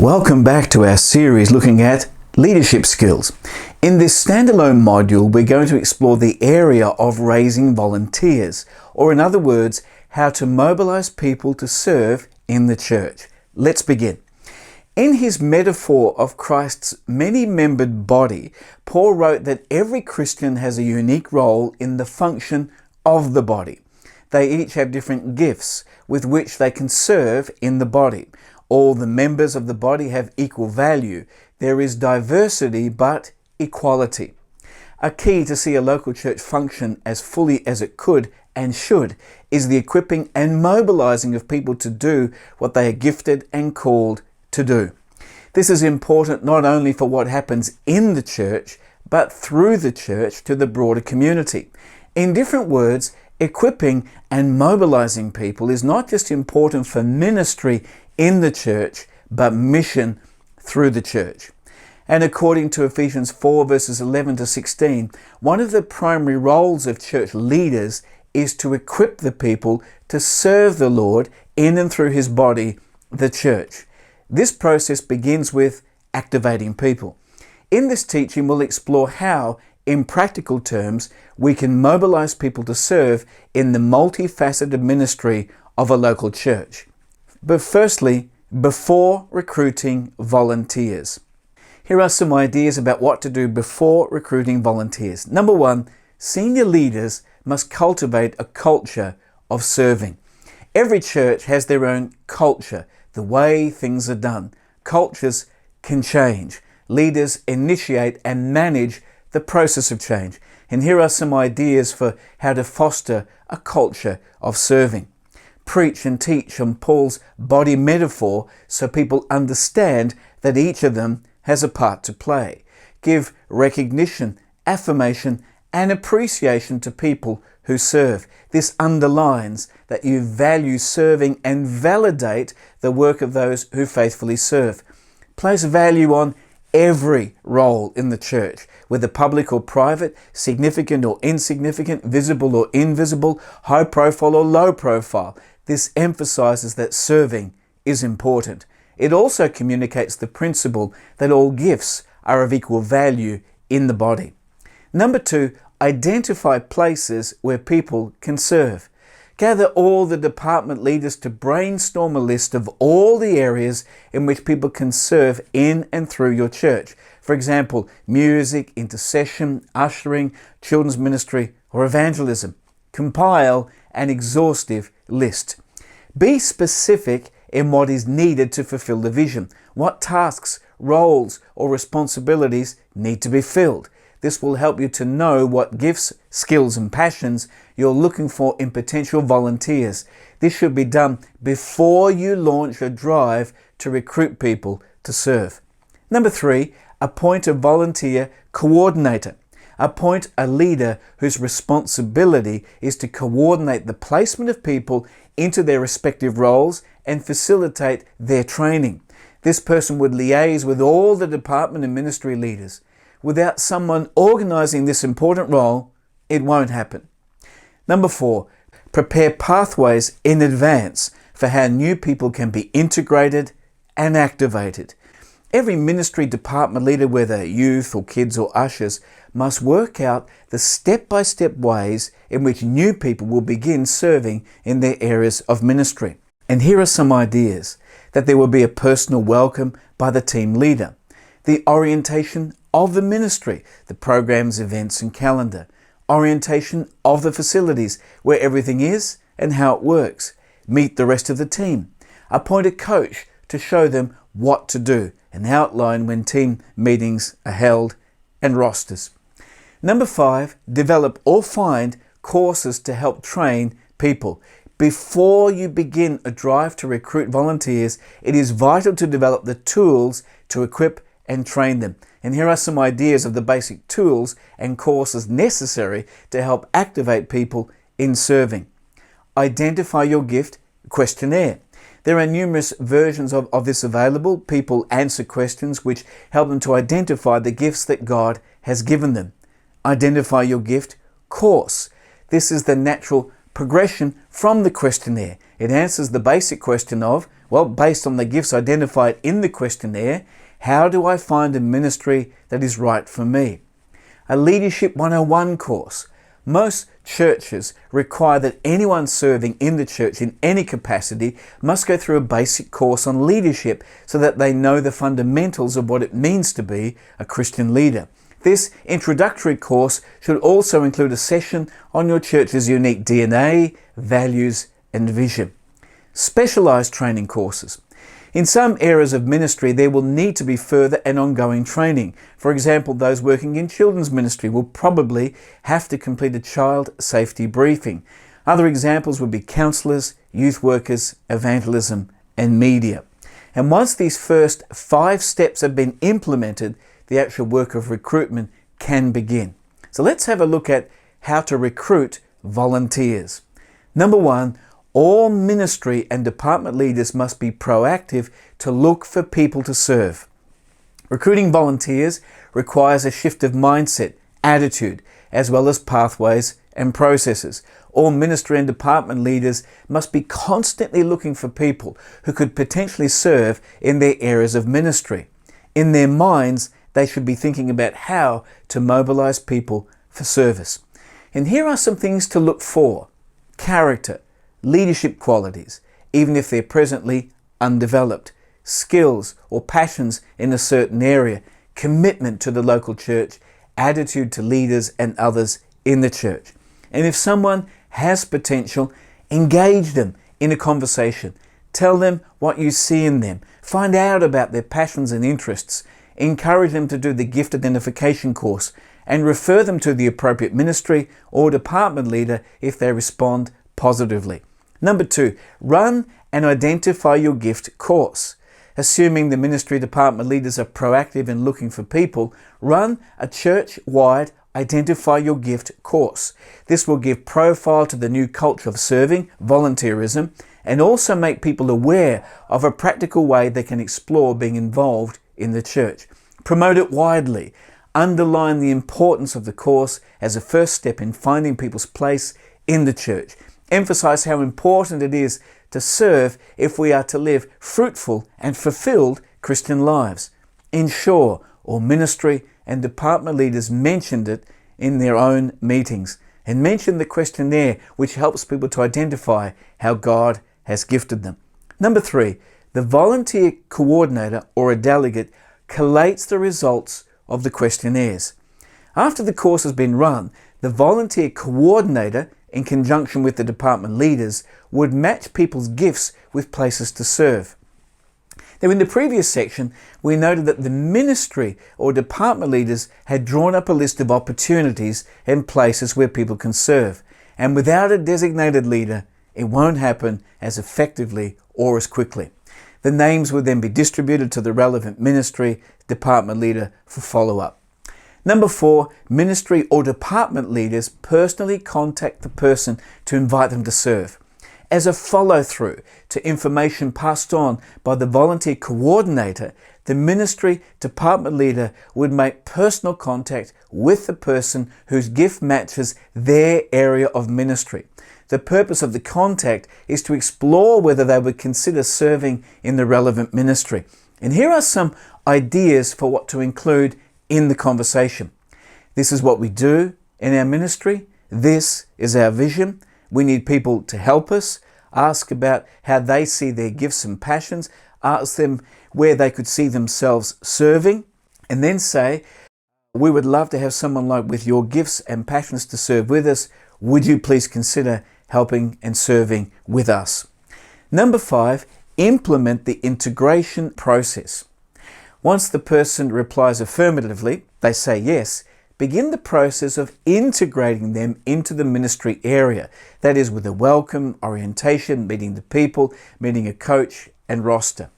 Welcome back to our series looking at leadership skills. In this standalone module, we're going to explore the area of raising volunteers, or in other words, how to mobilize people to serve in the church. Let's begin. In his metaphor of Christ's many-membered body, Paul wrote that every Christian has a unique role in the function of the body. They each have different gifts with which they can serve in the body. All the members of the body have equal value. There is diversity but equality. A key to see a local church function as fully as it could and should is the equipping and mobilizing of people to do what they are gifted and called to do. This is important not only for what happens in the church, but through the church to the broader community. In different words, equipping and mobilizing people is not just important for ministry in the church, but mission through the church. And according to Ephesians 4 verses 11 to 16, one of the primary roles of church leaders is to equip the people to serve the Lord in and through his body, the church. This process begins with activating people. In this teaching, we'll explore how, in practical terms, we can mobilize people to serve in the multifaceted ministry of a local church. But firstly, before recruiting volunteers. Here are some ideas about what to do before recruiting volunteers. Number one, senior leaders must cultivate a culture of serving. Every church has their own culture, the way things are done. Cultures can change. Leaders initiate and manage the process of change. And here are some ideas for how to foster a culture of serving. Preach and teach on Paul's body metaphor so people understand that each of them has a part to play. Give recognition, affirmation, and appreciation to people who serve. This underlines that you value serving and validate the work of those who faithfully serve. Place value on every role in the church, whether public or private, significant or insignificant, visible or invisible, high profile or low profile. This emphasizes that serving is important. It also communicates the principle that all gifts are of equal value in the body. Number two, identify places where people can serve. Gather all the department leaders to brainstorm a list of all the areas in which people can serve in and through your church. For example, music, intercession, ushering, children's ministry, or evangelism. Compile an exhaustive list. Be specific in what is needed to fulfill the vision. What tasks, roles, or responsibilities need to be filled. This will help you to know what gifts, skills, and passions you're looking for in potential volunteers. This should be done before you launch a drive to recruit people to serve. Number three, appoint a volunteer coordinator. Appoint a leader whose responsibility is to coordinate the placement of people into their respective roles and facilitate their training. This person would liaise with all the department and ministry leaders. Without someone organizing this important role, it won't happen. Number four, prepare pathways in advance for how new people can be integrated and activated. Every ministry department leader, whether youth or kids or ushers, must work out the step-by-step ways in which new people will begin serving in their areas of ministry. And here are some ideas: that there will be a personal welcome by the team leader, the orientation of the ministry, the programs, events, and calendar, orientation of the facilities, where everything is and how it works, meet the rest of the team, appoint a coach to show them what to do, and outline when team meetings are held, and rosters. Number five, develop or find courses to help train people. Before you begin a drive to recruit volunteers, it is vital to develop the tools to equip and train them. And here are some ideas of the basic tools and courses necessary to help activate people in serving. Identify your gift questionnaire. There are numerous versions of this available. People answer questions which help them to identify the gifts that God has given them. Identify your gift course. This is the natural progression from the questionnaire. It answers the basic question of, well, based on the gifts identified in the questionnaire, how do I find a ministry that is right for me? A Leadership 101 course. Most churches require that anyone serving in the church in any capacity must go through a basic course on leadership so that they know the fundamentals of what it means to be a Christian leader. This introductory course should also include a session on your church's unique DNA, values, and vision. Specialized training courses. In some areas of ministry, there will need to be further and ongoing training. For example, those working in children's ministry will probably have to complete a child safety briefing. Other examples would be counsellors, youth workers, evangelism, and media. And once these first 5 steps have been implemented, the actual work of recruitment can begin. So let's have a look at how to recruit volunteers. Number 1, all ministry and department leaders must be proactive to look for people to serve. Recruiting volunteers requires a shift of mindset, attitude, as well as pathways and processes. All ministry and department leaders must be constantly looking for people who could potentially serve in their areas of ministry. In their minds, they should be thinking about how to mobilize people for service. And here are some things to look for: character, leadership qualities, even if they're presently undeveloped, skills or passions in a certain area, commitment to the local church, attitude to leaders and others in the church. And if someone has potential, engage them in a conversation. Tell them what you see in them. Find out about their passions and interests. Encourage them to do the gift identification course and refer them to the appropriate ministry or department leader if they respond positively. Number 2, run and identify your gift course. Assuming the ministry department leaders are proactive in looking for people, run a church-wide Identify Your Gift course. This will give profile to the new culture of serving, volunteerism, and also make people aware of a practical way they can explore being involved in the church. Promote it widely. Underline the importance of the course as a first step in finding people's place in the church. Emphasize how important it is to serve if we are to live fruitful and fulfilled Christian lives. Ensure all ministry and department leaders mentioned it in their own meetings, and mention the questionnaire, which helps people to identify how God has gifted them. Number 3, the volunteer coordinator or a delegate collates the results of the questionnaires. After the course has been run, the volunteer coordinator, in conjunction with the department leaders, would match people's gifts with places to serve. Now, in the previous section, we noted that the ministry or department leaders had drawn up a list of opportunities and places where people can serve. And without a designated leader, it won't happen as effectively or as quickly. The names would then be distributed to the relevant ministry department leader for follow-up. Number 4, ministry or department leaders personally contact the person to invite them to serve. As a follow-through to information passed on by the volunteer coordinator, the ministry department leader would make personal contact with the person whose gift matches their area of ministry. The purpose of the contact is to explore whether they would consider serving in the relevant ministry. And here are some ideas for what to include in the conversation. This is what we do in our ministry. This is our vision. We need people to help us. Ask about how they see their gifts and passions. Ask them where they could see themselves serving. And then say, we would love to have someone like with your gifts and passions to serve with us. Would you please consider helping and serving with us? Number 5, implement the integration process. Once the person replies affirmatively, they say yes, begin the process of integrating them into the ministry area. That is, with a welcome, orientation, meeting the people, meeting a coach and roster.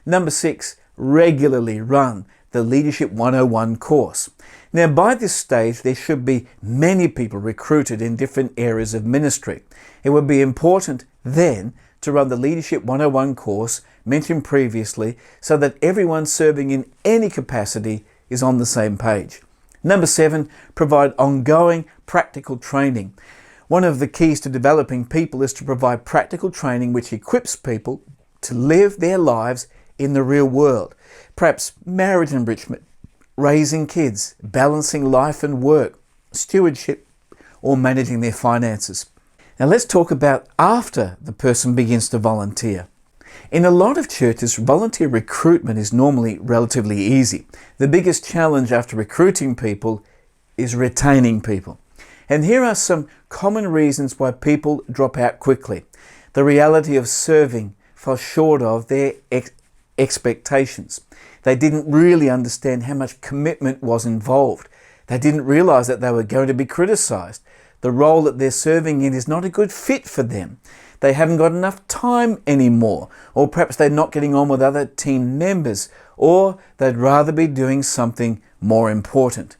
Number 6, regularly run the Leadership 101 course. Now, by this stage, there should be many people recruited in different areas of ministry. It would be important then to run the Leadership 101 course mentioned previously so that everyone serving in any capacity is on the same page. Number 7, provide ongoing practical training. One of the keys to developing people is to provide practical training which equips people to live their lives in the real world. Perhaps marriage enrichment, raising kids, balancing life and work, stewardship, or managing their finances. Now let's talk about after the person begins to volunteer. In a lot of churches, volunteer recruitment is normally relatively easy. The biggest challenge after recruiting people is retaining people. And here are some common reasons why people drop out quickly. The reality of serving fell short of their expectations. They didn't really understand how much commitment was involved. They didn't realize that they were going to be criticized. The role that they're serving in is not a good fit for them. They haven't got enough time anymore, or perhaps they're not getting on with other team members, or they'd rather be doing something more important.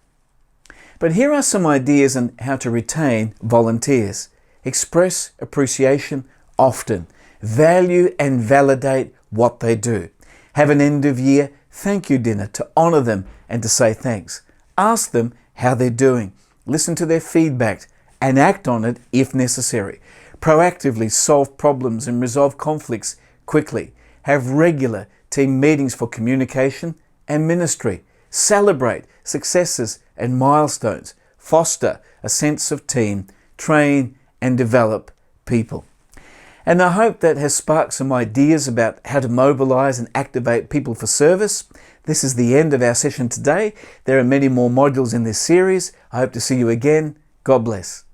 But here are some ideas on how to retain volunteers. Express appreciation often. Value and validate what they do. Have an end of year thank you dinner to honour them and to say thanks. Ask them how they're doing. Listen to their feedback and act on it if necessary. Proactively solve problems and resolve conflicts quickly. Have regular team meetings for communication and ministry. Celebrate successes and milestones. Foster a sense of team. Train and develop people. And I hope that has sparked some ideas about how to mobilise and activate people for service. This is the end of our session today. There are many more modules in this series. I hope to see you again. God bless.